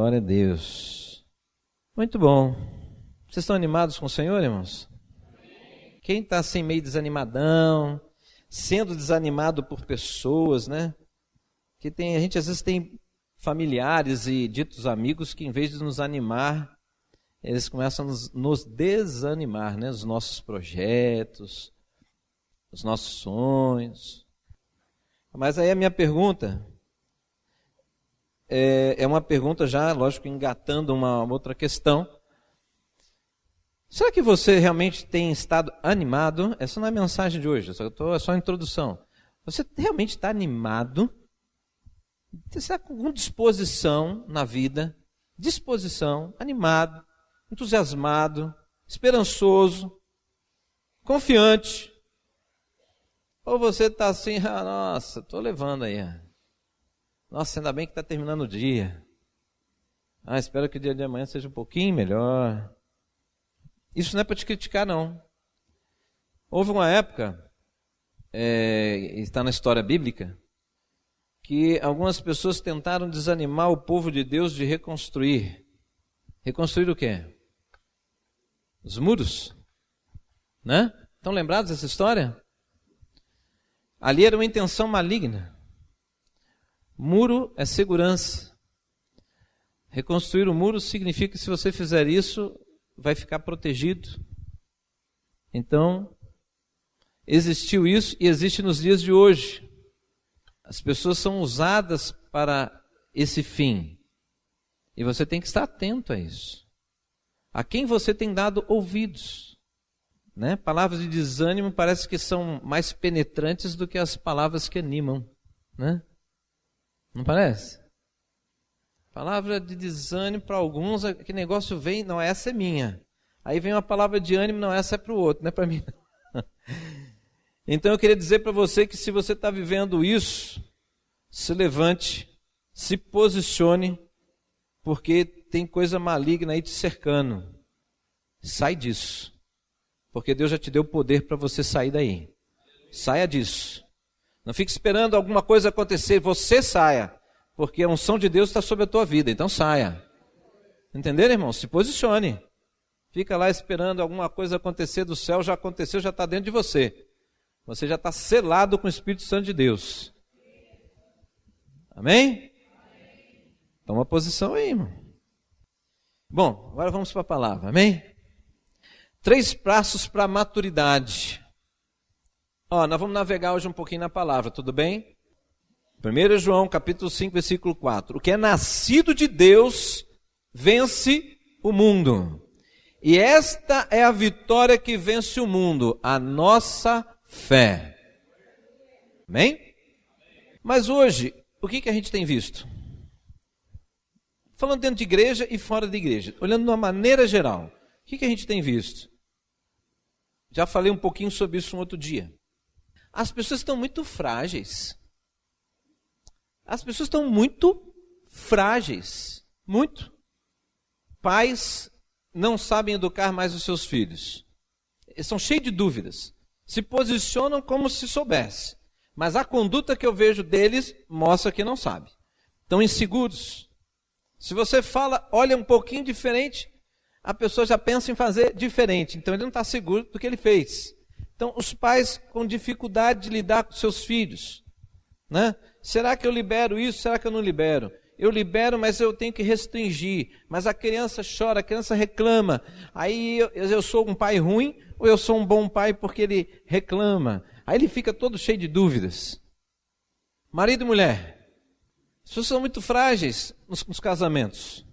Glória a Deus. Muito bom. Vocês estão animados com o Senhor, irmãos? Quem está assim meio desanimadão, sendo desanimado por pessoas, né? Que a gente às vezes tem familiares e ditos amigos que em vez de nos animar, eles começam a nos desanimar, né? Os nossos projetos, os nossos sonhos. Mas aí a minha pergunta é uma pergunta já, lógico, engatando uma outra questão. Será que você realmente tem estado animado? Essa não é a mensagem de hoje, é só a introdução. Você realmente está animado? Você está com alguma disposição na vida? Disposição, animado, entusiasmado, esperançoso, confiante? Ou você está assim, nossa, estou levando aí. Nossa, ainda bem que está terminando o dia. Espero que o dia de amanhã seja um pouquinho melhor. Isso não é para te criticar, não. Houve uma época, está na história bíblica, que algumas pessoas tentaram desanimar o povo de Deus de reconstruir. Reconstruir o quê? Os muros. Né? Estão lembrados dessa história? Ali era uma intenção maligna. Muro é segurança. Reconstruir o muro significa que se você fizer isso, vai ficar protegido. Então, existiu isso e existe nos dias de hoje. As pessoas são usadas para esse fim. E você tem que estar atento a isso. A quem você tem dado ouvidos? Né? Palavras de desânimo parece que são mais penetrantes do que as palavras que animam. Né? Não parece? Palavra de desânimo para alguns, que negócio vem, não, essa é minha. Aí vem uma palavra de ânimo, não, essa é para o outro, não é para mim. Então eu queria dizer para você que se você está vivendo isso, se levante, se posicione, porque tem coisa maligna aí te cercando. Sai disso, porque Deus já te deu poder para você sair daí. Saia disso. Não fique esperando alguma coisa acontecer, você saia. Porque a unção de Deus está sobre a tua vida, então saia. Entenderam, irmão? Se posicione. Fica lá esperando alguma coisa acontecer do céu, já aconteceu, já está dentro de você. Você já está selado com o Espírito Santo de Deus. Amém? Toma posição aí, irmão. Bom, agora vamos para a palavra, amém? 3 passos para a maturidade. Nós vamos navegar hoje um pouquinho na palavra, tudo bem? 1 João, capítulo 5, versículo 4. O que é nascido de Deus vence o mundo. E esta é a vitória que vence o mundo, a nossa fé. Amém? Mas hoje, o que a gente tem visto? Falando dentro de igreja e fora de igreja, olhando de uma maneira geral, o que a gente tem visto? Já falei um pouquinho sobre isso um outro dia. As pessoas estão muito frágeis. As pessoas estão muito frágeis. Muito. Pais não sabem educar mais os seus filhos. Eles são cheios de dúvidas. Se posicionam como se soubesse. Mas a conduta que eu vejo deles mostra que não sabe. Estão inseguros. Se você fala, olha um pouquinho diferente, a pessoa já pensa em fazer diferente. Então ele não está seguro do que ele fez. Então os pais com dificuldade de lidar com seus filhos. Né? Será que eu libero isso? Será que eu não libero? Eu libero, mas eu tenho que restringir. Mas a criança chora, a criança reclama. Aí eu sou um pai ruim ou eu sou um bom pai porque ele reclama? Aí ele fica todo cheio de dúvidas. Marido e mulher, as pessoas são muito frágeis nos casamentos.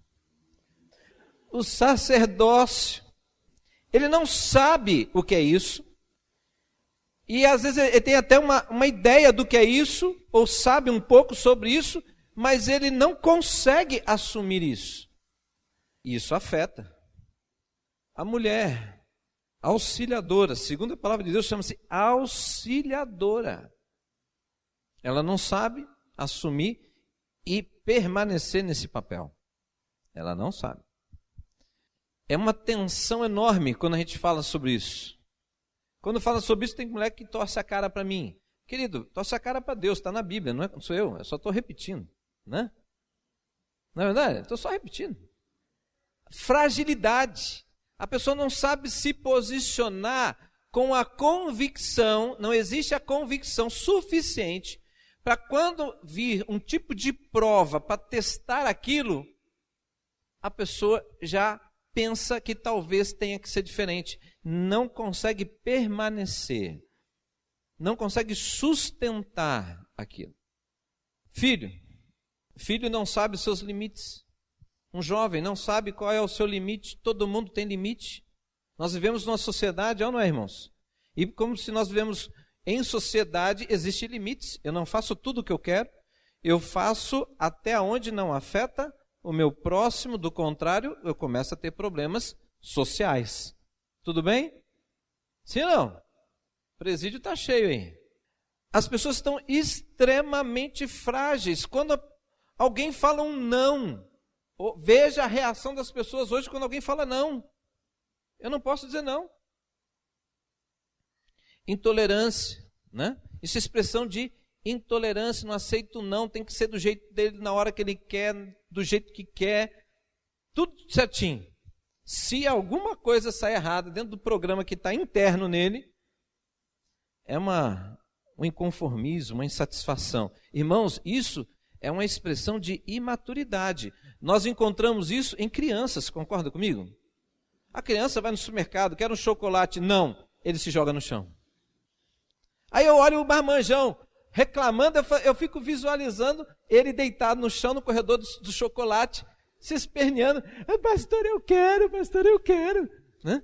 O sacerdócio, ele não sabe o que é isso. E às vezes ele tem até uma ideia do que é isso, ou sabe um pouco sobre isso, mas ele não consegue assumir isso. E isso afeta. A mulher, auxiliadora, segundo a palavra de Deus, chama-se auxiliadora. Ela não sabe assumir e permanecer nesse papel. Ela não sabe. É uma tensão enorme quando a gente fala sobre isso. Quando fala sobre isso, tem mulher que torce a cara para mim. Querido, torce a cara para Deus, está na Bíblia, não sou eu só estou repetindo. Né? Não é verdade? Estou só repetindo. Fragilidade. A pessoa não sabe se posicionar com a convicção, não existe a convicção suficiente para quando vir um tipo de prova para testar aquilo, a pessoa já pensa que talvez tenha que ser diferente. Não consegue permanecer, não consegue sustentar aquilo. Filho não sabe os seus limites. Um jovem não sabe qual é o seu limite. Todo mundo tem limite. Nós vivemos numa sociedade, não é, irmãos? E como se nós vivemos em sociedade, existem limites. Eu não faço tudo o que eu quero. Eu faço até onde não afeta o meu próximo. Do contrário, eu começo a ter problemas sociais. Tudo bem? Sim ou não? O presídio está cheio aí. As pessoas estão extremamente frágeis. Quando alguém fala um não, veja a reação das pessoas hoje quando alguém fala não. Eu não posso dizer não. Intolerância, né? Isso é expressão de intolerância, não aceito não, tem que ser do jeito dele, na hora que ele quer, do jeito que quer, tudo certinho. Se alguma coisa sai errada dentro do programa que está interno nele, é um inconformismo, uma insatisfação. Irmãos, isso é uma expressão de imaturidade. Nós encontramos isso em crianças, concorda comigo? A criança vai no supermercado, quer um chocolate, não, ele se joga no chão. Aí eu olho o marmanjão reclamando, eu fico visualizando ele deitado no chão, no corredor do chocolate, se esperneando. Pastor, eu quero, né?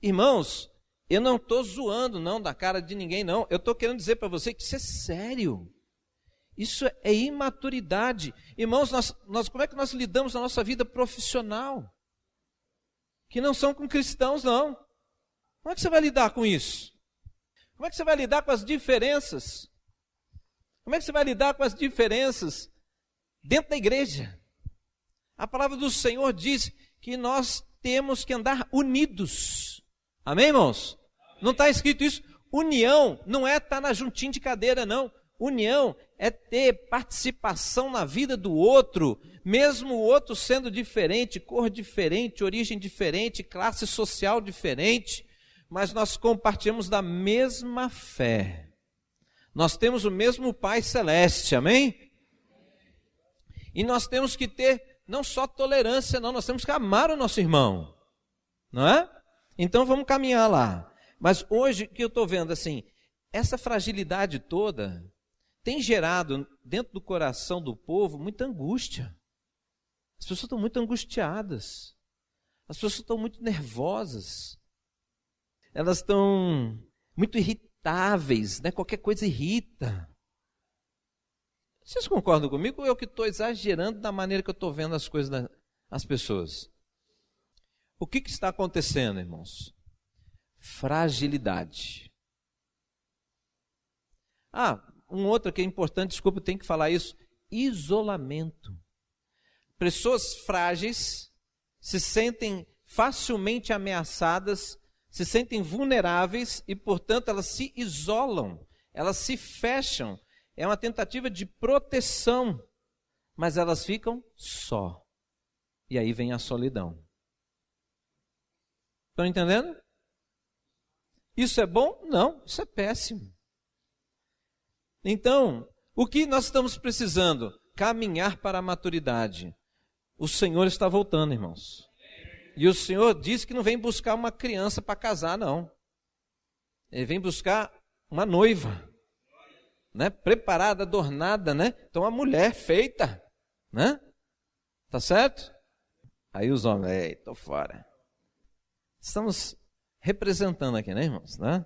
Irmãos, eu não estou zoando não da cara de ninguém não, eu estou querendo dizer para você que isso é sério. Isso é imaturidade. Irmãos, como é que nós lidamos na nossa vida profissional? Que não são com cristãos, não. Como é que você vai lidar com isso? Como é que você vai lidar com as diferenças? Como é que você vai lidar com as diferenças dentro da igreja? A palavra do Senhor diz que nós temos que andar unidos. Amém, irmãos? Não está escrito isso? União não é estar na juntinha de cadeira, não. União é ter participação na vida do outro, mesmo o outro sendo diferente, cor diferente, origem diferente, classe social diferente, mas nós compartilhamos da mesma fé. Nós temos o mesmo Pai Celeste, amém? E nós temos que ter não só tolerância, não, nós temos que amar o nosso irmão, não é? Então vamos caminhar lá. Mas hoje, o que eu estou vendo assim, essa fragilidade toda tem gerado dentro do coração do povo muita angústia. As pessoas estão muito angustiadas. As pessoas estão muito nervosas. Elas estão muito irritáveis, né? Qualquer coisa irrita. Vocês concordam comigo ou eu que estou exagerando da maneira que eu estou vendo as coisas das pessoas? O que está acontecendo, irmãos? Fragilidade. Um outro que é importante, desculpa, eu tenho que falar isso. Isolamento. Pessoas frágeis se sentem facilmente ameaçadas, se sentem vulneráveis e, portanto, elas se isolam, elas se fecham. É uma tentativa de proteção, mas elas ficam só. E aí vem a solidão. Estão entendendo? Isso é bom? Não, isso é péssimo. Então, o que nós estamos precisando? Caminhar para a maturidade. O Senhor está voltando, irmãos. E o Senhor diz que não vem buscar uma criança para casar, não. Ele vem buscar uma noiva, né? Preparada, adornada, né? Então, uma mulher feita, né? Tá certo? Aí os homens, estou fora. Estamos representando aqui, né, irmãos? Né?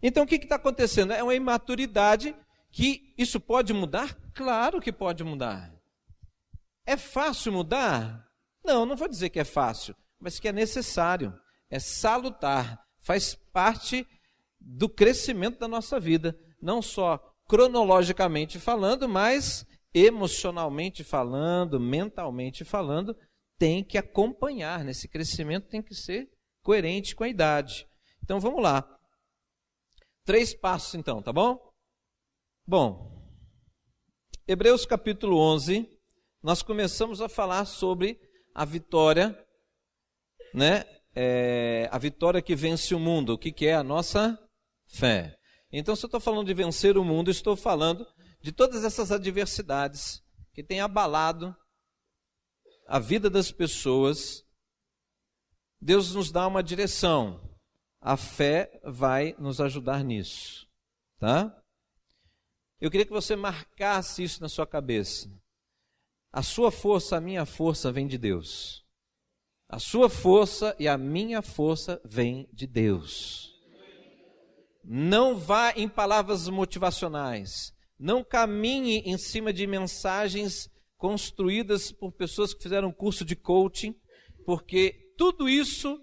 Então, o que está acontecendo? É uma imaturidade que isso pode mudar? Claro que pode mudar. É fácil mudar? Não vou dizer que é fácil, mas que é necessário, é salutar, faz parte do crescimento da nossa vida, não só cronologicamente falando, mas emocionalmente falando, mentalmente falando, tem que acompanhar nesse crescimento, tem que ser coerente com a idade. Então, vamos lá. 3 passos então, tá bom? Bom, Hebreus capítulo 11, nós começamos a falar sobre a vitória, né? A vitória que vence o mundo. O que é a nossa fé? Então, se eu estou falando de vencer o mundo, estou falando de todas essas adversidades que têm abalado a vida das pessoas. Deus nos dá uma direção. A fé vai nos ajudar nisso, tá? Eu queria que você marcasse isso na sua cabeça. A sua força, a minha força vem de Deus. A sua força e a minha força vem de Deus. Não vá em palavras motivacionais. Não caminhe em cima de mensagens construídas por pessoas que fizeram curso de coaching, porque tudo isso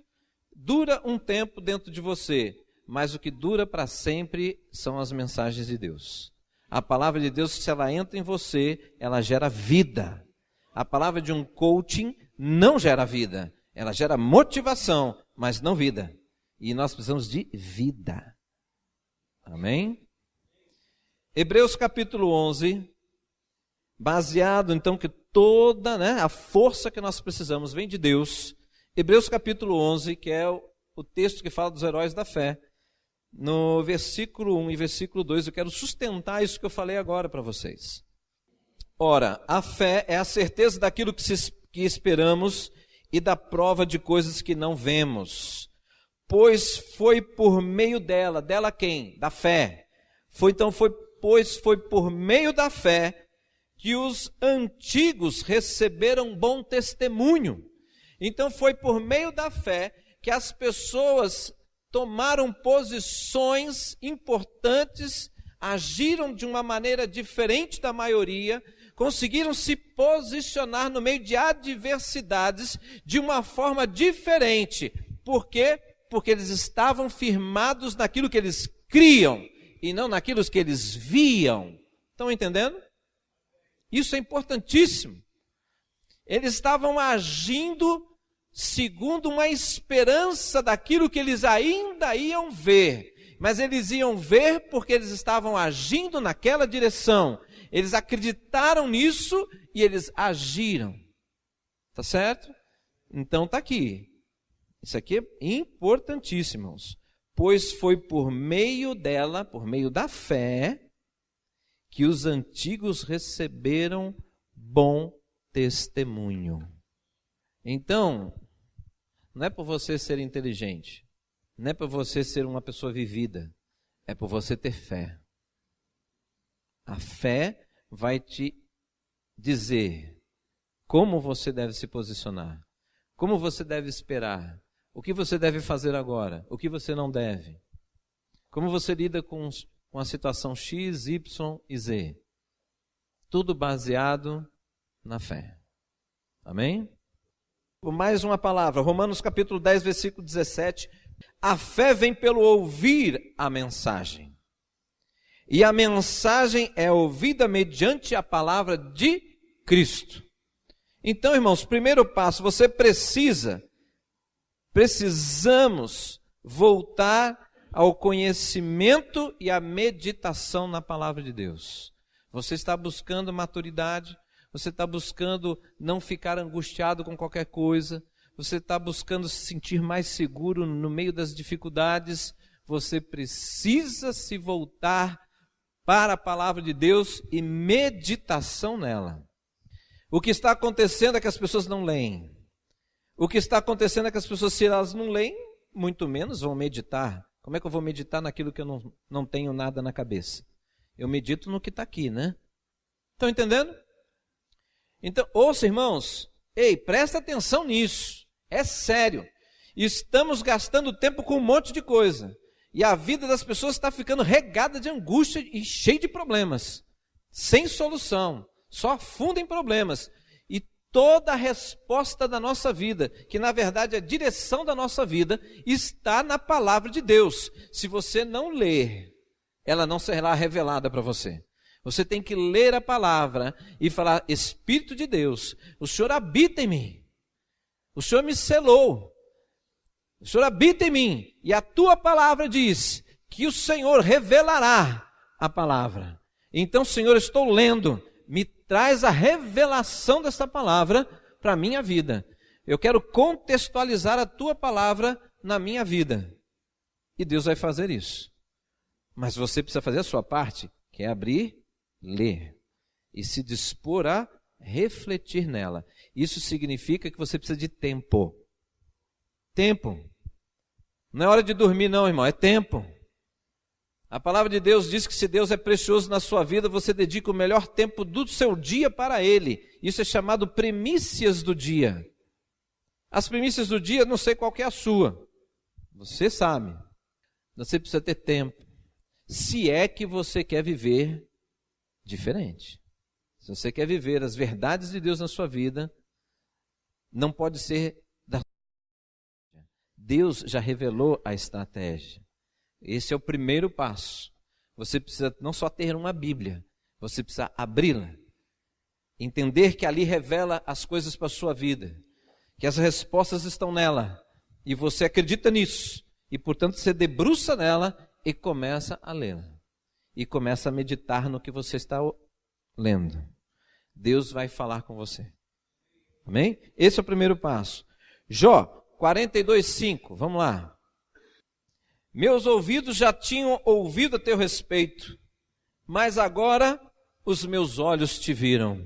dura um tempo dentro de você, mas o que dura para sempre são as mensagens de Deus. A palavra de Deus, se ela entra em você, ela gera vida. A palavra de um coaching não gera vida, ela gera motivação, mas não vida. E nós precisamos de vida. Amém? Hebreus capítulo 11, baseado então que toda a força que nós precisamos vem de Deus. Hebreus capítulo 11, que é o texto que fala dos heróis da fé. No versículo 1 e versículo 2, eu quero sustentar isso que eu falei agora para vocês. Ora, a fé é a certeza daquilo que esperamos e da prova de coisas que não vemos. Pois foi por meio dela, dela quem? Da fé. Pois foi por meio da fé que os antigos receberam bom testemunho. Então foi por meio da fé que as pessoas tomaram posições importantes, agiram de uma maneira diferente da maioria, conseguiram se posicionar no meio de adversidades de uma forma diferente. Por quê? Porque eles estavam firmados naquilo que eles criam e não naquilo que eles viam. Estão entendendo? Isso é importantíssimo. Eles estavam agindo segundo uma esperança daquilo que eles ainda iam ver. Mas eles iam ver porque eles estavam agindo naquela direção. Eles acreditaram nisso e eles agiram. Tá certo? Então tá aqui. Isso aqui é importantíssimo, irmãos. Pois foi por meio dela, por meio da fé, que os antigos receberam bom testemunho. Então, não é por você ser inteligente, não é por você ser uma pessoa vivida, é por você ter fé. A fé vai te dizer como você deve se posicionar, como você deve esperar, o que você deve fazer agora, o que você não deve, como você lida com a situação X, Y e Z. Tudo baseado na fé. Amém? Mais uma palavra, Romanos capítulo 10, versículo 17. A fé vem pelo ouvir a mensagem. E a mensagem é ouvida mediante a palavra de Cristo. Então, irmãos, primeiro passo, precisamos voltar ao conhecimento e à meditação na palavra de Deus. Você está buscando maturidade, você está buscando não ficar angustiado com qualquer coisa, você está buscando se sentir mais seguro no meio das dificuldades, você precisa se voltar para a palavra de Deus e meditação nela. O que está acontecendo é que as pessoas não leem. O que está acontecendo é que as pessoas, se elas não leem, muito menos vão meditar. Como é que eu vou meditar naquilo que eu não tenho nada na cabeça? Eu medito no que está aqui, né? Estão entendendo? Então, ouça, irmãos, presta atenção nisso. É sério. Estamos gastando tempo com um monte de coisa. E a vida das pessoas está ficando regada de angústia e cheia de problemas. Sem solução. Só afunda em problemas. E toda a resposta da nossa vida, que na verdade a direção da nossa vida, está na palavra de Deus. Se você não ler, ela não será revelada para você. Você tem que ler a palavra e falar: Espírito de Deus, o Senhor habita em mim. O Senhor me selou. O Senhor habita em mim. E a tua palavra diz que o Senhor revelará a palavra. Então, Senhor, estou lendo. me traz a revelação dessa palavra para a minha vida. Eu quero contextualizar a tua palavra na minha vida. E Deus vai fazer isso. Mas você precisa fazer a sua parte, que é abrir, ler e se dispor a refletir nela. Isso significa que você precisa de tempo. Tempo. Não é hora de dormir não, irmão, é tempo. A palavra de Deus diz que se Deus é precioso na sua vida, você dedica o melhor tempo do seu dia para Ele. Isso é chamado primícias do dia. As primícias do dia, não sei qual que é a sua. Você sabe. Você precisa ter tempo. Se é que você quer viver diferente. Se você quer viver as verdades de Deus na sua vida, não pode ser da... Deus já revelou a estratégia. Esse é o primeiro passo. Você precisa não só ter uma Bíblia, você precisa abri-la. Entender que ali revela as coisas para a sua vida. Que as respostas estão nela. E você acredita nisso. E, portanto, você debruça nela e começa a lê-la. E começa a meditar no que você está lendo. Deus vai falar com você. Amém? Esse é o primeiro passo. Jó 42:5. Vamos lá. Meus ouvidos já tinham ouvido a teu respeito, mas agora os meus olhos te viram.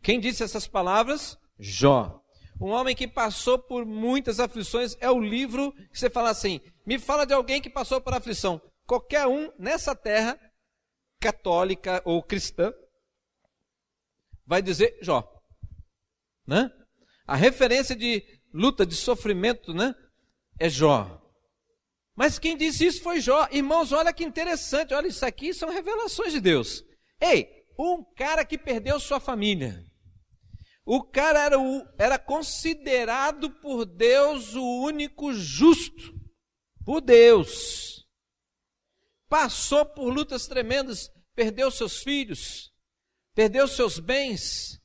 Quem disse essas palavras? Jó. Um homem que passou por muitas aflições. É o livro que você fala assim, me fala de alguém que passou por aflição. Qualquer um nessa terra, católica ou cristã, vai dizer Jó. Né? A referência de luta, de sofrimento, né, é Jó. Mas quem disse isso foi Jó. Irmãos, olha que interessante. Olha, isso aqui são revelações de Deus. Ei, um cara que perdeu sua família. O cara era considerado por Deus o único justo. Por Deus. Passou por lutas tremendas. Perdeu seus filhos. Perdeu seus bens.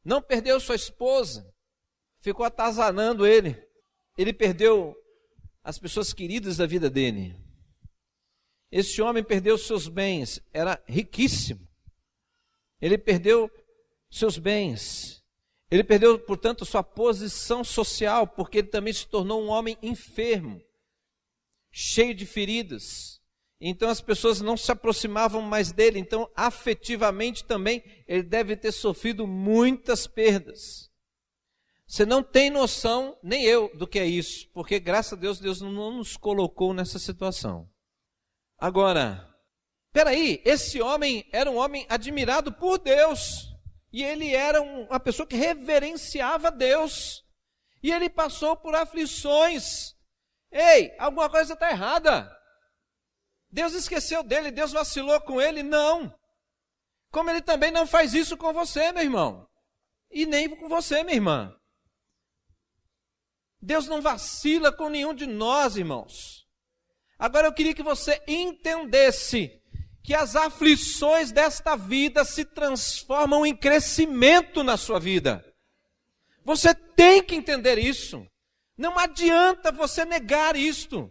Não perdeu sua esposa. Ficou atazanando ele. Ele perdeu as pessoas queridas da vida dele. Esse homem perdeu seus bens. Era riquíssimo. Ele perdeu seus bens. Ele perdeu, portanto, sua posição social, porque ele também se tornou um homem enfermo, cheio de feridas. Então as pessoas não se aproximavam mais dele. Então, afetivamente também, ele deve ter sofrido muitas perdas. Você não tem noção, nem eu, do que é isso, porque graças a Deus, Deus não nos colocou nessa situação. Agora, peraí, esse homem era um homem admirado por Deus. E ele era uma pessoa que reverenciava Deus. E ele passou por aflições. Ei, alguma coisa está errada. Deus esqueceu dele, Deus vacilou com ele? Não. Como ele também não faz isso com você, meu irmão. E nem com você, minha irmã. Deus não vacila com nenhum de nós, irmãos. Agora eu queria que você entendesse que as aflições desta vida se transformam em crescimento na sua vida. Você tem que entender isso. Não adianta você negar isto.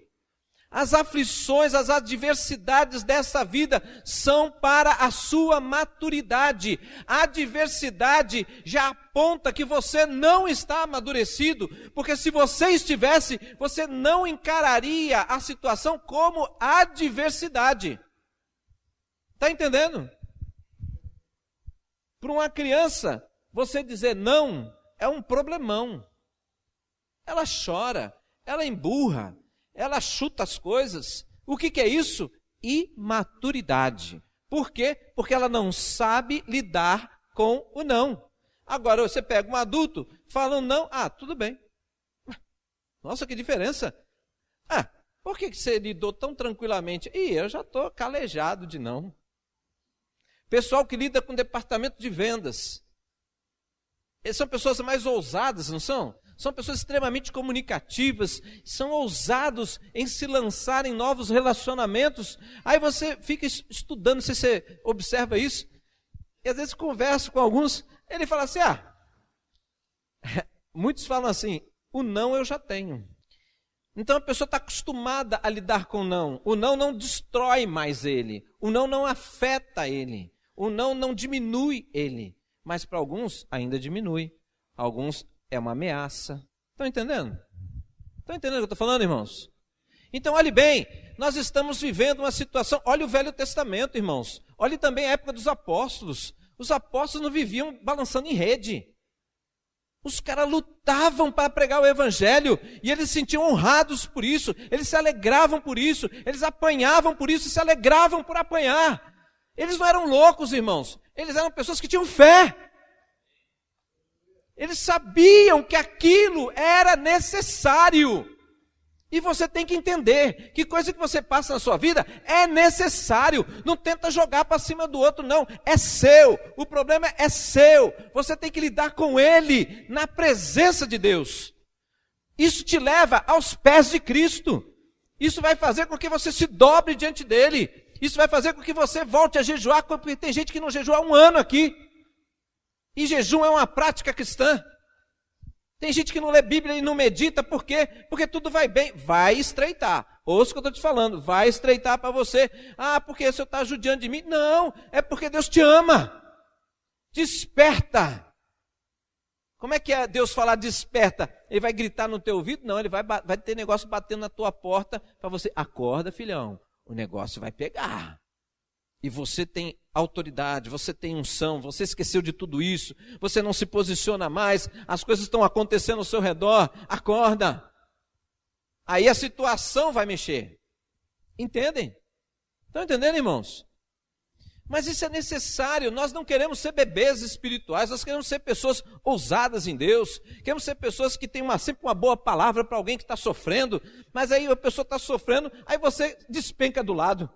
As aflições, as adversidades dessa vida são para a sua maturidade. A adversidade já aponta que você não está amadurecido, porque se você estivesse, você não encararia a situação como adversidade. Está entendendo? Para uma criança, você dizer não é um problemão. Ela chora, ela emburra, ela chuta as coisas. O que é isso? Imaturidade. Por quê? Porque ela não sabe lidar com o não. Agora você pega um adulto, fala um não, tudo bem. Nossa, que diferença. Por que você lidou tão tranquilamente? Eu já estou calejado de não. Pessoal que lida com departamento de vendas. Eles são pessoas mais ousadas, não são? São pessoas extremamente comunicativas, são ousados em se lançar em novos relacionamentos. Aí você fica estudando, não sei se você observa isso, e às vezes converso com alguns, ele fala assim, muitos falam assim, o não eu já tenho. Então a pessoa está acostumada a lidar com o não. O não destrói mais ele, o não afeta ele. O não diminui ele, mas para alguns ainda diminui. Alguns é uma ameaça. Estão entendendo? Estão entendendo o que eu estou falando, irmãos? Então, olhe bem, nós estamos vivendo uma situação, olha o Velho Testamento, irmãos. Olhe também a época dos apóstolos. Os apóstolos não viviam balançando em rede. Os caras lutavam para pregar o evangelho e eles se sentiam honrados por isso, eles se alegravam por isso, eles apanhavam por isso e se alegravam por apanhar. Eles não eram loucos, irmãos, eles eram pessoas que tinham fé. Eles sabiam que aquilo era necessário. E você tem que entender que coisa que você passa na sua vida é necessário. Não tenta jogar para cima do outro, não. É seu. O problema é seu. Você tem que lidar com ele na presença de Deus. Isso te leva aos pés de Cristo. Isso vai fazer com que você se dobre diante dele. Isso vai fazer com que você volte a jejuar, porque tem gente que não jejua há 1 ano aqui. E jejum é uma prática cristã. Tem gente que não lê Bíblia e não medita, por quê? Porque tudo vai bem. Vai estreitar. Ouça o que eu estou te falando, vai estreitar para você. Ah, porque o senhor está judiando de mim? Não, é porque Deus te ama. Desperta. Como é que é Deus falar desperta? Ele vai gritar no teu ouvido? Não, ele vai ter negócio batendo na tua porta para você. Acorda, filhão, o negócio vai pegar. E você tem autoridade, você tem unção, você esqueceu de tudo isso, você não se posiciona mais, as coisas estão acontecendo ao seu redor, acorda. Aí a situação vai mexer. Entendem? Estão entendendo, irmãos? Mas isso é necessário, nós não queremos ser bebês espirituais, nós queremos ser pessoas ousadas em Deus, queremos ser pessoas que têm sempre uma boa palavra para alguém que está sofrendo, mas aí a pessoa está sofrendo, aí você despenca do lado.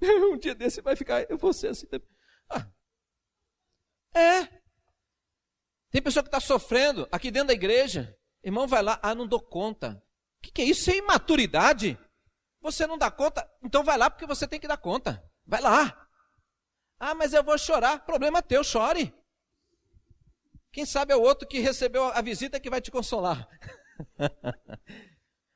Um dia desse vai ficar, eu vou ser assim também. Tem pessoa que está sofrendo aqui dentro da igreja. Irmão, vai lá, não dou conta. O que é isso? Isso é imaturidade. Você não dá conta? Então vai lá porque você tem que dar conta. Vai lá. Mas eu vou chorar. Problema teu, chore. Quem sabe é o outro que recebeu a visita que vai te consolar.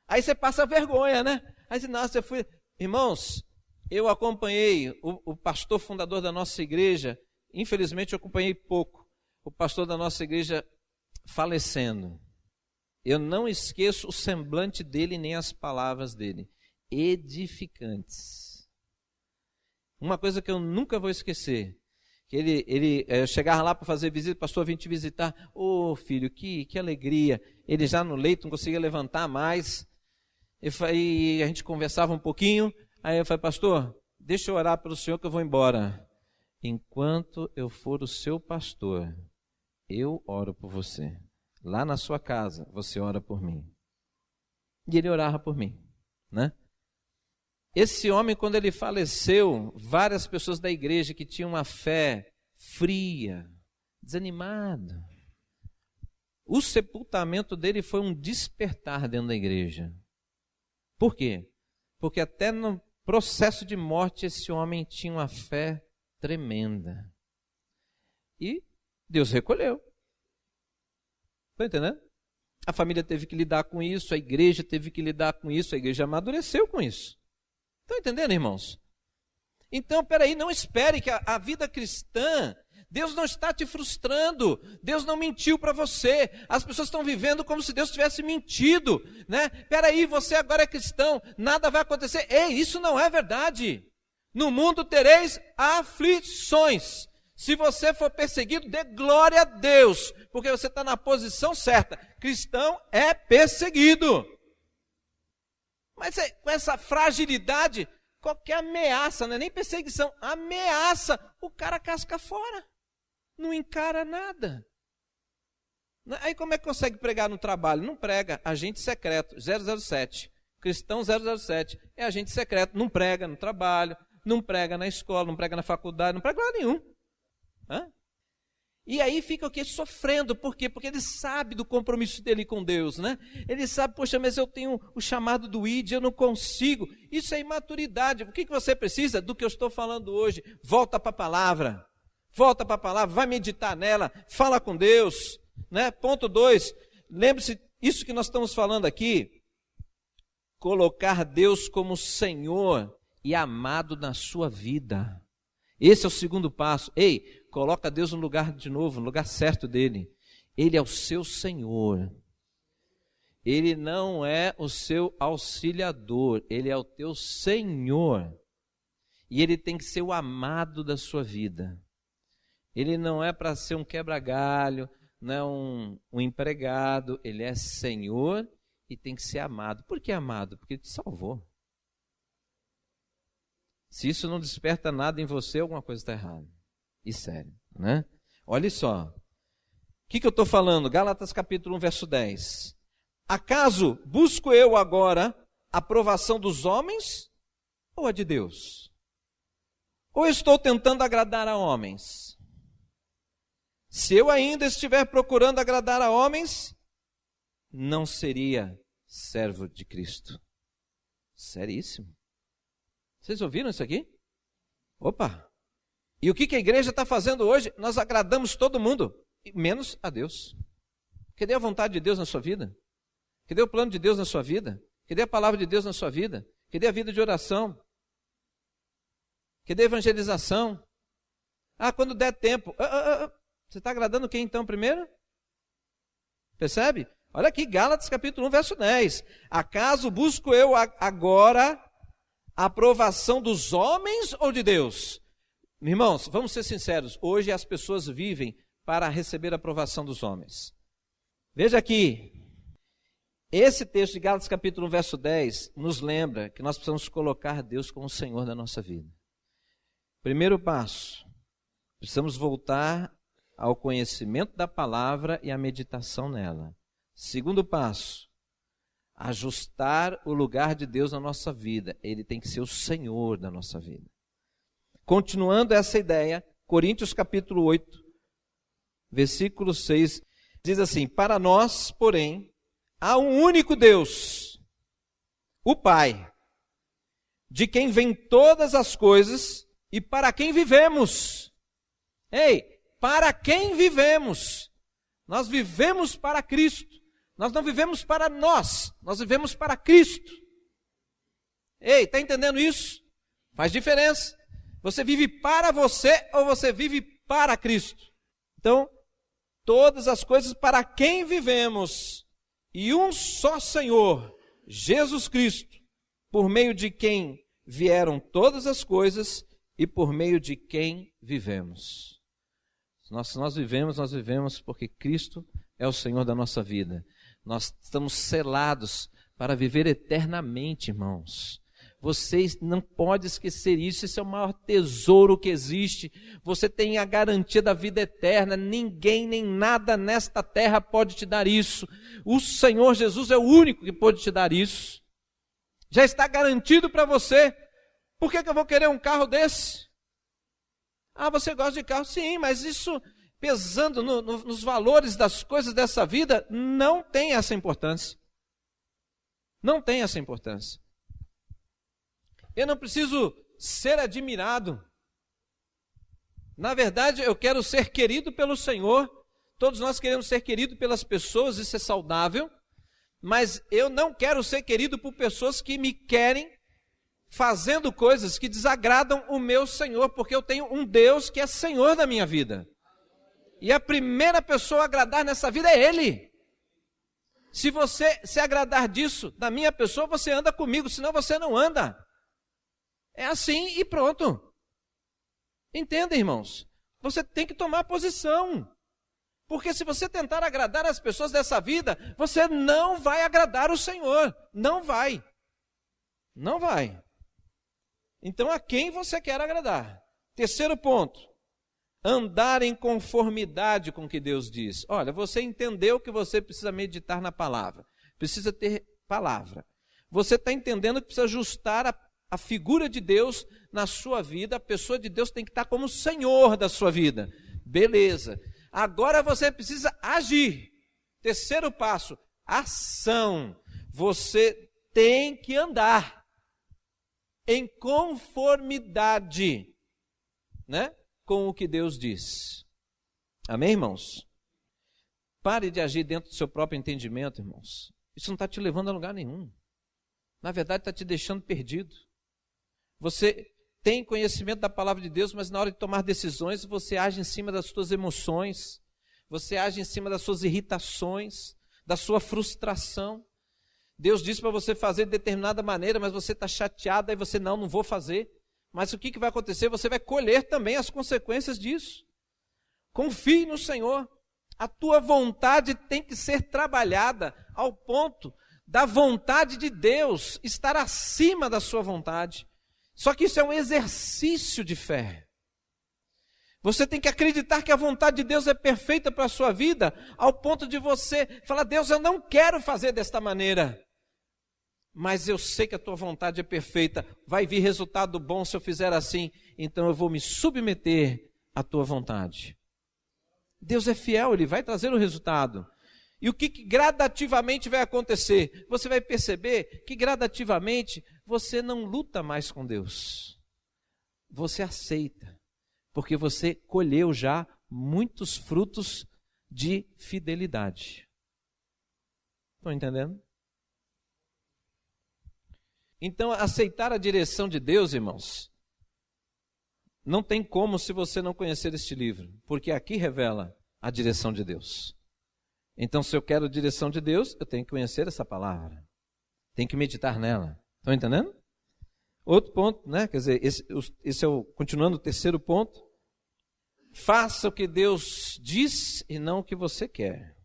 Aí você passa vergonha, né? Aí você, nossa, eu fui... Irmãos, eu acompanhei o pastor fundador da nossa igreja, infelizmente eu acompanhei pouco, o pastor da nossa igreja falecendo. Eu não esqueço o semblante dele nem as palavras dele, edificantes. Uma coisa que eu nunca vou esquecer, que ele chegava lá para fazer visita, pastor, vim te visitar, filho, que alegria, ele já no leito não conseguia levantar mais, e a gente conversava um pouquinho. Aí eu falei, pastor, deixa eu orar pelo senhor que eu vou embora. Enquanto eu for o seu pastor, eu oro por você. Lá na sua casa, você ora por mim. E ele orava por mim, né? Esse homem, quando ele faleceu, várias pessoas da igreja que tinham uma fé fria, desanimada. O sepultamento dele foi um despertar dentro da igreja. Por quê? Porque até no processo de morte, esse homem tinha uma fé tremenda. E Deus recolheu. Está entendendo? A família teve que lidar com isso, a igreja teve que lidar com isso, a igreja amadureceu com isso. Estão entendendo, irmãos? Então, peraí, não espere que a vida cristã, Deus não está te frustrando, Deus não mentiu para você, as pessoas estão vivendo como se Deus tivesse mentido, né? Peraí, você agora é cristão, nada vai acontecer. Ei, isso não é verdade. No mundo tereis aflições. Se você for perseguido, dê glória a Deus, porque você está na posição certa. Cristão é perseguido. Mas com essa fragilidade, qualquer ameaça, não é nem perseguição, ameaça, o cara casca fora. Não encara nada. Aí como é que consegue pregar no trabalho? Não prega, agente secreto, 007. Cristão 007, é agente secreto, não prega no trabalho, não prega na escola, não prega na faculdade, não prega lá nenhum. E aí fica o quê? Sofrendo. Por quê? Porque ele sabe do compromisso dele com Deus, né? Ele sabe, poxa, mas eu tenho o chamado do ID, eu não consigo. Isso é imaturidade. O que você precisa? Do que eu estou falando hoje. Volta para a palavra. Volta para a palavra, vai meditar nela, fala com Deus, né? Ponto 2, lembre-se, isso que nós estamos falando aqui, colocar Deus como Senhor e amado na sua vida. Esse é o segundo passo. Ei, coloca Deus no lugar de novo, no lugar certo dele. Ele é o seu Senhor. Ele não é o seu auxiliador, ele é o teu Senhor. E ele tem que ser o amado da sua vida. Ele não é para ser um quebra-galho, não é um empregado, ele é Senhor e tem que ser amado. Por que amado? Porque ele te salvou. Se isso não desperta nada em você, alguma coisa está errada. E sério, né? Olha só. O que eu estou falando? Gálatas capítulo 1, verso 10. Acaso busco eu agora a aprovação dos homens ou a de Deus? Ou estou tentando agradar a homens? Se eu ainda estiver procurando agradar a homens, não seria servo de Cristo. Seríssimo. Vocês ouviram isso aqui? Opa! E o que a igreja está fazendo hoje? Nós agradamos todo mundo, menos a Deus. Cadê a vontade de Deus na sua vida? Cadê o plano de Deus na sua vida? Cadê a palavra de Deus na sua vida? Cadê a vida de oração? Cadê a evangelização? Quando der tempo. Você está agradando quem então primeiro? Percebe? Olha aqui, Gálatas capítulo 1, verso 10. Acaso busco eu agora a aprovação dos homens ou de Deus? Irmãos, vamos ser sinceros. Hoje as pessoas vivem para receber a aprovação dos homens. Veja aqui. Esse texto de Gálatas capítulo 1, verso 10, nos lembra que nós precisamos colocar Deus como o Senhor da nossa vida. Primeiro passo, precisamos voltar ao conhecimento da palavra e à meditação nela. Segundo passo, ajustar o lugar de Deus na nossa vida. Ele tem que ser o Senhor da nossa vida. Continuando essa ideia, Coríntios capítulo 8, versículo 6, diz assim: para nós, porém, há um único Deus, o Pai, de quem vêm todas as coisas e para quem vivemos. Ei, para quem vivemos? Nós vivemos para Cristo. Nós não vivemos para nós vivemos para Cristo. Ei, está entendendo isso? Faz diferença. Você vive para você ou você vive para Cristo? Então, todas as coisas para quem vivemos. E um só Senhor, Jesus Cristo, por meio de quem vieram todas as coisas e por meio de quem vivemos. Nós vivemos porque Cristo é o Senhor da nossa vida. Nós estamos selados para viver eternamente, irmãos. Vocês não podem esquecer isso, esse é o maior tesouro que existe. Você tem a garantia da vida eterna, ninguém nem nada nesta terra pode te dar isso. O Senhor Jesus é o único que pode te dar isso. Já está garantido para você. Por que eu vou querer um carro desse? Você gosta de carro? Sim, mas isso, pesando nos valores das coisas dessa vida, não tem essa importância. Não tem essa importância. Eu não preciso ser admirado. Na verdade, eu quero ser querido pelo Senhor. Todos nós queremos ser queridos pelas pessoas, isso é saudável. Mas eu não quero ser querido por pessoas que me querem fazendo coisas que desagradam o meu Senhor, porque eu tenho um Deus que é Senhor da minha vida. E a primeira pessoa a agradar nessa vida é Ele. Se você se agradar disso, da minha pessoa, você anda comigo, senão você não anda. É assim e pronto. Entenda, irmãos? Você tem que tomar posição. Porque se você tentar agradar as pessoas dessa vida, você não vai agradar o Senhor. Não vai. Não vai. Então, a quem você quer agradar? Terceiro ponto. Andar em conformidade com o que Deus diz. Olha, você entendeu que você precisa meditar na palavra. Precisa ter palavra. Você está entendendo que precisa ajustar a figura de Deus na sua vida. A pessoa de Deus tem que estar como Senhor da sua vida. Beleza. Agora você precisa agir. Terceiro passo, ação. Você tem que andar em conformidade, né, com o que Deus diz. Amém, irmãos? Pare de agir dentro do seu próprio entendimento, irmãos. Isso não está te levando a lugar nenhum. Na verdade, está te deixando perdido. Você tem conhecimento da palavra de Deus, mas na hora de tomar decisões, você age em cima das suas emoções, você age em cima das suas irritações, da sua frustração. Deus disse para você fazer de determinada maneira, mas você está chateado, aí você não vou fazer. Mas o que vai acontecer? Você vai colher também as consequências disso. Confie no Senhor. A tua vontade tem que ser trabalhada ao ponto da vontade de Deus estar acima da sua vontade. Só que isso é um exercício de fé. Você tem que acreditar que a vontade de Deus é perfeita para a sua vida, ao ponto de você falar: Deus, eu não quero fazer desta maneira, mas eu sei que a tua vontade é perfeita, vai vir resultado bom se eu fizer assim, então eu vou me submeter à tua vontade. Deus é fiel, Ele vai trazer o resultado. E o que gradativamente vai acontecer? Você vai perceber que gradativamente você não luta mais com Deus. Você aceita, porque você colheu já muitos frutos de fidelidade. Estão entendendo? Então, aceitar a direção de Deus, irmãos, não tem como se você não conhecer este livro, porque aqui revela a direção de Deus. Então, se eu quero a direção de Deus, eu tenho que conhecer essa palavra. Tenho que meditar nela. Estão entendendo? Outro ponto, né? Quer dizer, esse é continuando o terceiro ponto. Faça o que Deus diz e não o que você quer.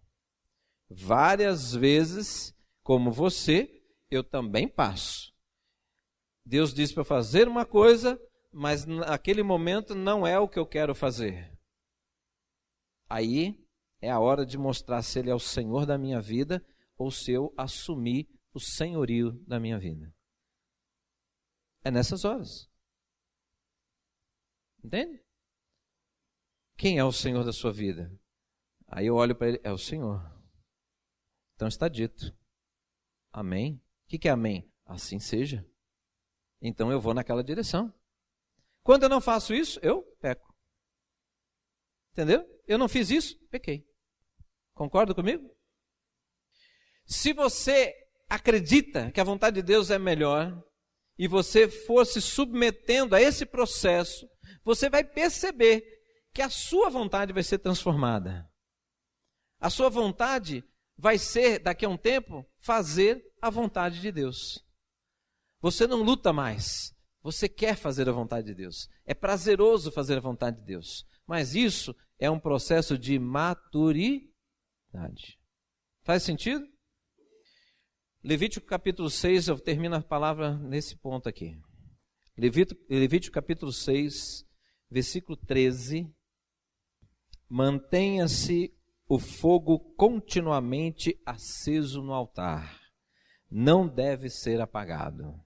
Várias vezes, como você, eu também passo. Deus diz para fazer uma coisa, mas naquele momento não é o que eu quero fazer. Aí é a hora de mostrar se Ele é o Senhor da minha vida ou se eu assumir o senhorio da minha vida. É nessas horas. Entende? Quem é o Senhor da sua vida? Aí eu olho para Ele, é o Senhor. Então está dito. Amém? O que é amém? Assim seja. Então eu vou naquela direção. Quando eu não faço isso, eu peco. Entendeu? Eu não fiz isso, pequei. Concorda comigo? Se você acredita que a vontade de Deus é melhor e você for se submetendo a esse processo, você vai perceber que a sua vontade vai ser transformada. A sua vontade vai ser, daqui a um tempo, fazer a vontade de Deus. Você não luta mais, você quer fazer a vontade de Deus. É prazeroso fazer a vontade de Deus. Mas isso é um processo de maturidade. Faz sentido? Levítico capítulo 6, eu termino a palavra nesse ponto aqui. Levítico capítulo 6, versículo 13. Mantenha-se o fogo continuamente aceso no altar. Não deve ser apagado.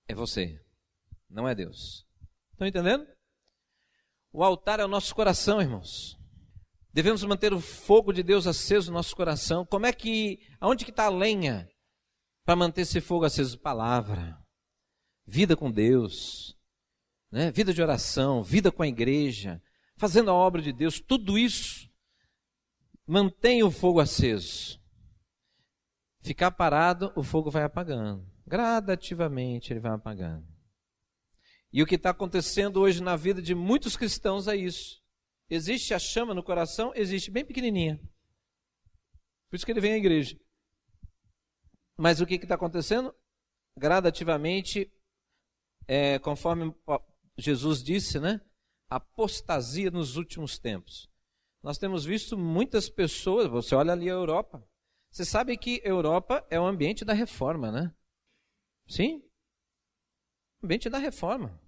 É você, não é Deus. Estão entendendo? O altar é o nosso coração, irmãos. Devemos manter o fogo de Deus aceso no nosso coração. Aonde que está a lenha para manter esse fogo aceso? Palavra, vida com Deus, né? Vida de oração, vida com a igreja, fazendo a obra de Deus, tudo isso mantém o fogo aceso. Ficar parado, o fogo vai apagando. Gradativamente ele vai apagando. E o que está acontecendo hoje na vida de muitos cristãos é isso. Existe a chama no coração, existe bem pequenininha. Por isso que ele vem à igreja. Mas o que está acontecendo? Gradativamente, conforme Jesus disse, né? Apostasia nos últimos tempos. Nós temos visto muitas pessoas, você olha ali a Europa. Você sabe que Europa é o ambiente da reforma, né? Sim? Ambiente da reforma.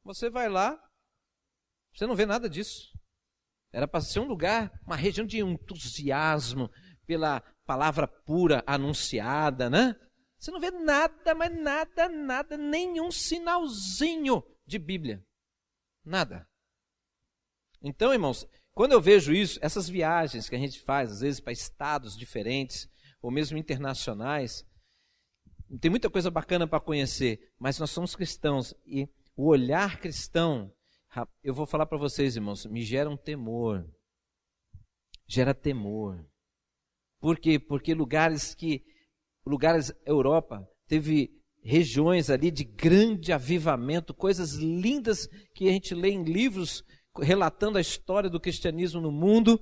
Você vai lá, você não vê nada disso. Era para ser um lugar, uma região de entusiasmo pela palavra pura anunciada, né? Você não vê nada, mas nada, nenhum sinalzinho de Bíblia. Nada. Então, irmãos, quando eu vejo isso, essas viagens que a gente faz, às vezes para estados diferentes, ou mesmo internacionais, tem muita coisa bacana para conhecer, mas nós somos cristãos e o olhar cristão, eu vou falar para vocês, irmãos, me gera um temor. Gera temor. Por quê? Porque Europa teve regiões ali de grande avivamento, coisas lindas que a gente lê em livros relatando a história do cristianismo no mundo,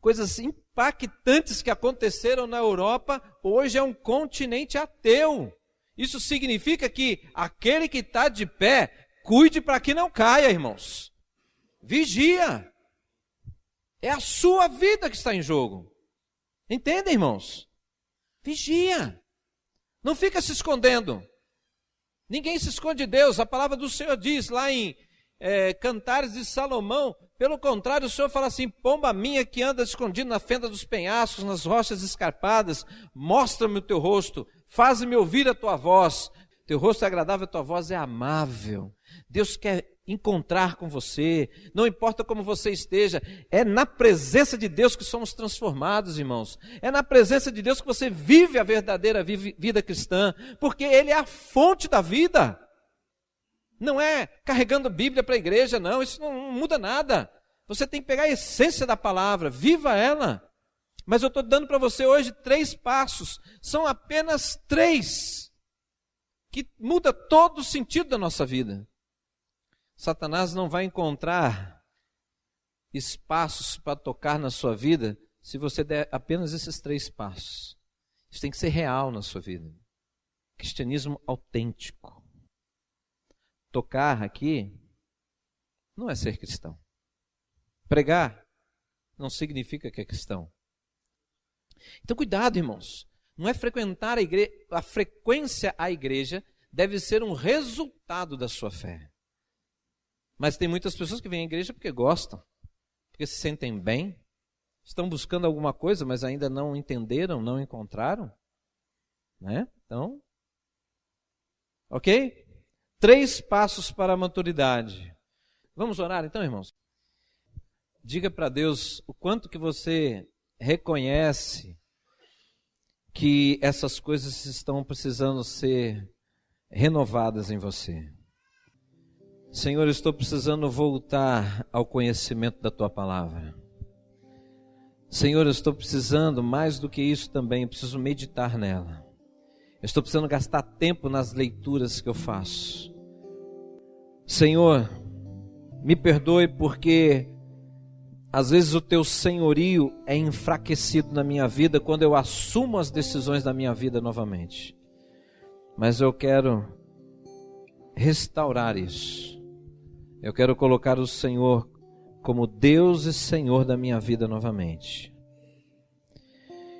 coisas impactantes que aconteceram na Europa. Hoje é um continente ateu. Isso significa que aquele que está de pé, cuide para que não caia, irmãos. Vigia. É a sua vida que está em jogo. Entendem, irmãos? Vigia. Não fica se escondendo. Ninguém se esconde de Deus. A palavra do Senhor diz lá em Cantares de Salomão, pelo contrário, o Senhor fala assim: pomba minha que anda escondido na fenda dos penhascos, nas rochas escarpadas, mostra-me o teu rosto, faz-me ouvir a tua voz. Teu rosto é agradável, a tua voz é amável. Deus quer encontrar com você, não importa como você esteja, é na presença de Deus que somos transformados, irmãos. É na presença de Deus que você vive a verdadeira vida cristã, porque Ele é a fonte da vida. Não é carregando Bíblia para a igreja, não, isso não muda nada. Você tem que pegar a essência da palavra, viva ela. Mas eu estou dando para você hoje 3 passos, são apenas 3, que muda todo o sentido da nossa vida. Satanás não vai encontrar espaços para tocar na sua vida se você der apenas esses 3 passos. Isso tem que ser real na sua vida. Cristianismo autêntico. Tocar aqui não é ser cristão. Pregar não significa que é cristão. Então cuidado, irmãos. Não é frequentar a igreja. A frequência à igreja deve ser um resultado da sua fé. Mas tem muitas pessoas que vêm à igreja porque gostam, porque se sentem bem, estão buscando alguma coisa, mas ainda não entenderam, não encontraram. Né? Então, ok? 3 passos para a maturidade. Vamos orar então, irmãos? Diga para Deus o quanto que você reconhece que essas coisas estão precisando ser renovadas em você. Senhor, eu estou precisando voltar ao conhecimento da Tua palavra. Senhor, eu estou precisando, mais do que isso também, eu preciso meditar nela. Eu estou precisando gastar tempo nas leituras que eu faço. Senhor, me perdoe porque às vezes o Teu senhorio é enfraquecido na minha vida quando eu assumo as decisões da minha vida novamente. Mas eu quero restaurar isso. Eu quero colocar o Senhor como Deus e Senhor da minha vida novamente.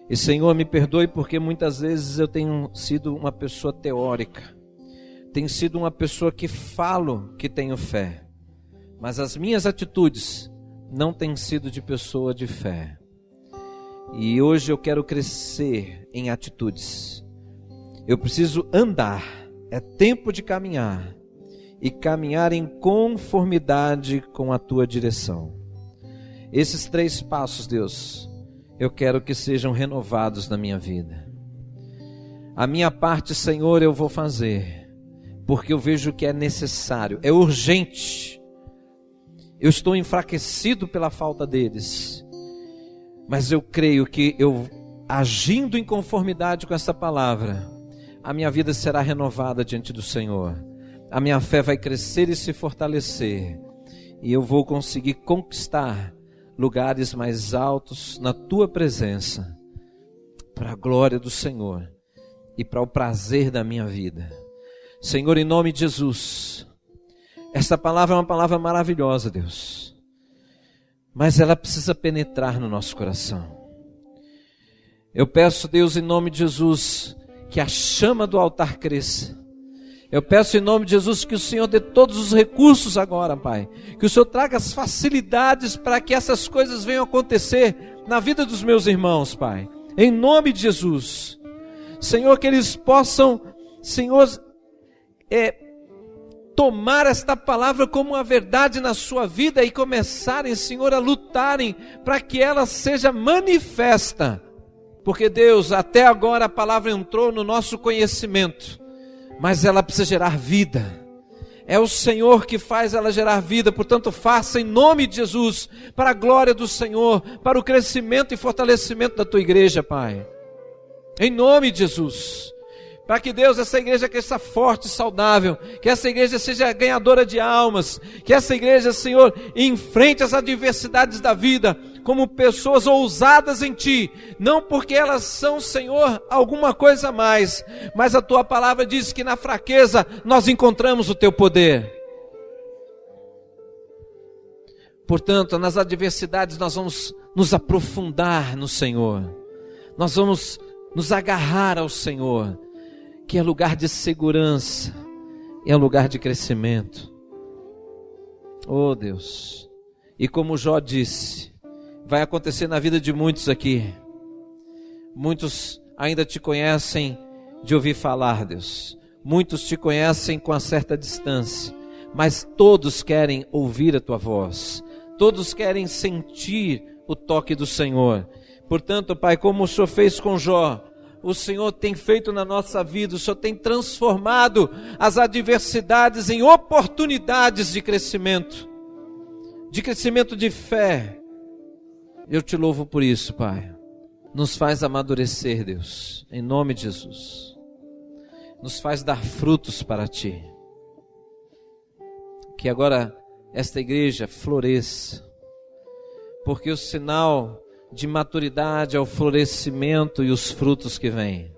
E Senhor, me perdoe porque muitas vezes eu tenho sido uma pessoa teórica. Tenho sido uma pessoa que falo que tenho fé. Mas as minhas atitudes não têm sido de pessoa de fé. E hoje eu quero crescer em atitudes. Eu preciso andar. É tempo de caminhar. E caminhar em conformidade com a Tua direção. Esses 3 passos, Deus, eu quero que sejam renovados na minha vida. A minha parte, Senhor, eu vou fazer, porque eu vejo que é necessário, é urgente. Eu estou enfraquecido pela falta deles, mas eu creio que eu, agindo em conformidade com essa palavra, a minha vida será renovada diante do Senhor. A minha fé vai crescer e se fortalecer, e eu vou conseguir conquistar lugares mais altos na Tua presença, para a glória do Senhor e para o prazer da minha vida. Senhor, em nome de Jesus, essa palavra é uma palavra maravilhosa, Deus, mas ela precisa penetrar no nosso coração. Eu peço, Deus, em nome de Jesus, que a chama do altar cresça. Eu peço em nome de Jesus que o Senhor dê todos os recursos agora, Pai. Que o Senhor traga as facilidades para que essas coisas venham acontecer na vida dos meus irmãos, Pai. Em nome de Jesus. Senhor, que eles possam, Senhor, tomar esta palavra como uma verdade na sua vida e começarem, Senhor, a lutarem para que ela seja manifesta. Porque, Deus, até agora a palavra entrou no nosso conhecimento, mas ela precisa gerar vida. É o Senhor que faz ela gerar vida, portanto faça em nome de Jesus, para a glória do Senhor, para o crescimento e fortalecimento da Tua igreja, Pai. Em nome de Jesus. para que, Deus, essa igreja cresça forte e saudável, que essa igreja seja ganhadora de almas, que essa igreja, Senhor, enfrente as adversidades da vida como pessoas ousadas em Ti, não porque elas são, Senhor, alguma coisa a mais, mas a Tua palavra diz que na fraqueza nós encontramos o Teu poder. Portanto, nas adversidades nós vamos nos aprofundar no Senhor, nós vamos nos agarrar ao Senhor, que é lugar de segurança, é lugar de crescimento. Oh Deus, e como Jó disse, vai acontecer na vida de muitos aqui. Muitos ainda te conhecem de ouvir falar, Deus. Muitos te conhecem com uma certa distância, mas todos querem ouvir a tua voz. Todos querem sentir o toque do Senhor. Portanto, Pai, como o Senhor fez com Jó, o Senhor tem feito na nossa vida, o Senhor tem transformado as adversidades em oportunidades de crescimento de fé. Eu te louvo por isso, Pai. Nos faz amadurecer, Deus, em nome de Jesus. Nos faz dar frutos para Ti. Que agora esta igreja floresça, porque o sinal de maturidade é o florescimento e os frutos que vêm.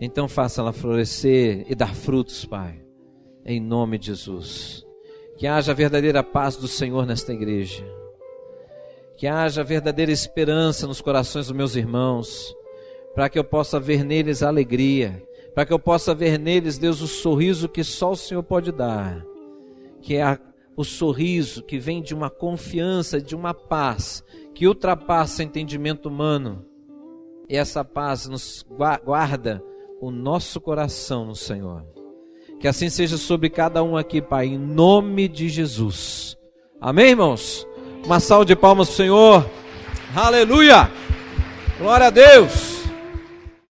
Então faça ela florescer e dar frutos, Pai, em nome de Jesus. Que haja a verdadeira paz do Senhor nesta igreja, que haja verdadeira esperança nos corações dos meus irmãos, para que eu possa ver neles a alegria, para que eu possa ver neles, Deus, o sorriso que só o Senhor pode dar, que é o sorriso que vem de uma confiança, de uma paz que ultrapassa o entendimento humano. E essa paz nos guarda o nosso coração no Senhor. Que assim seja sobre cada um aqui, Pai, em nome de Jesus. Amém, irmãos? Uma salva de palmas para o Senhor. Aleluia! Glória a Deus!